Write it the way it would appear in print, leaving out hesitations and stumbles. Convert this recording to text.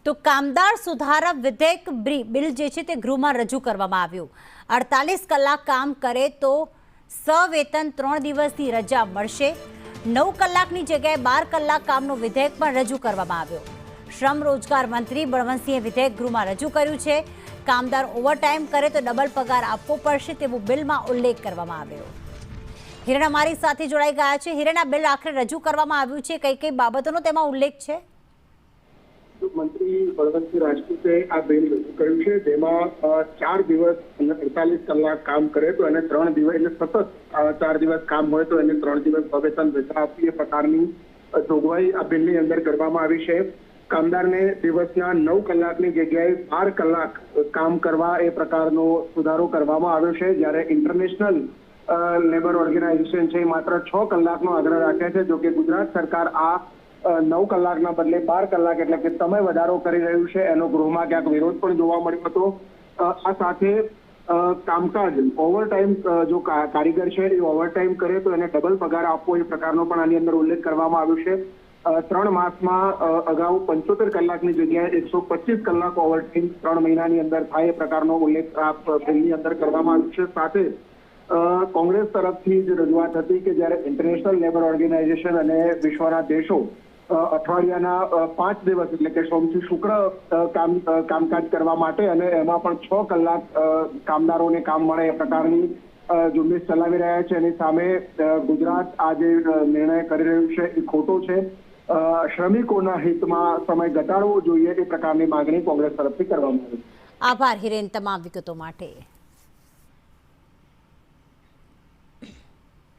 તો કામદાર સુધારા વિધેયક બિલ જે છે તે ગૃહમાં રજૂ કરવામાં આવ્યું। 48 કલાક કામ કરે તો સવેતન 3 દિવસની રજા મળશે। 9 કલાકની જગ્યાએ 12 કલાક કામનો વિધેયક પણ રજૂ કરવામાં આવ્યો। શ્રમ રોજગાર મંત્રી બળવંતસિંહે વિધેયક ગૃહમાં રજૂ કર્યું છે। કામદાર ઓવરટાઈમ કરે તો ડબલ પગાર આપવો પડશે તેવો બિલમાં ઉલ્લેખ કરવામાં આવ્યો। હિરણ અમારી સાથે જોડાઈ ગયા છે। હિરણ, આ બિલ આખરે રજૂ કરવામાં આવ્યું છે, કઈ કઈ બાબતોનો તેમાં ઉલ્લેખ છે? મંત્રી બળવંતસિંહ રાજપૂતે આ બિલ રજૂ કર્યું છે, જેમાં 4 દિવસ 48 કલાક કામ કરે તો એને 3 દિવસ એટલે સતત 4 દિવસ કામ હોય તો એને 3 દિવસ સવેતન રજા આપવી એ પ્રકારની જોગવાઈ આ બિલની અંદર કરવામાં આવી છે। કામદારને દિવસના 9 કલાકની જગ્યાએ 12 કલાક કામ કરવા એ પ્રકારનો સુધારો કરવામાં આવ્યો છે। જ્યારે ઇન્ટરનેશનલ લેબર ઓર્ગેનાઇઝેશન છે માત્ર 6 કલાકનો આગ્રહ રાખે છે। જો કે ગુજરાત સરકાર આ 9 કલાકના બદલે 12 કલાક એટલે કે સમય વધારો કરી રહ્યું છે। એનો ગૃહમાં ક્યાંક વિરોધ પણ જોવા મળ્યો હતો। આ સાથે કામકાજ ઓવરટાઈમ જો કારીગર છે એ ઓવરટાઈમ કરે તો એને ડબલ પગાર આપવો એ પ્રકારનો પણ આની અંદર ઉલ્લેખ કરવામાં આવ્યો છે। 3 માસમાં અગાઉ 75 કલાકની જગ્યાએ 125 કલાક ઓવરટાઈમ 3 મહિનાની અંદર થાય એ પ્રકારનો ઉલ્લેખ આ બિલની અંદર કરવામાં આવ્યો છે। સાથે કોંગ્રેસ તરફથી જ રજૂઆત હતી કે જ્યારે ઇન્ટરનેશનલ લેબર ઓર્ગેનાઇઝેશન અને વિશ્વના દેશો અઠવાડિયાના 5 દિવસ એટલે કે સોમથી શુક્ર કામકાજ કરવા માટે અને એમાં પણ 6 કલાક કામદારોને કામ મળે એ પ્રકારની ઝુંબેશ ચલાવી રહ્યા છે। એની સામે ગુજરાત આ જે નિર્ણય કરી રહ્યું છે એ ખોટો છે। શ્રમિકોના હિતમાં સમય ઘટાડવો જોઈએ એ પ્રકારની માંગણી કોંગ્રેસ તરફથી કરવામાં આવી। આભાર હિરેન તમામ વિગતો માટે।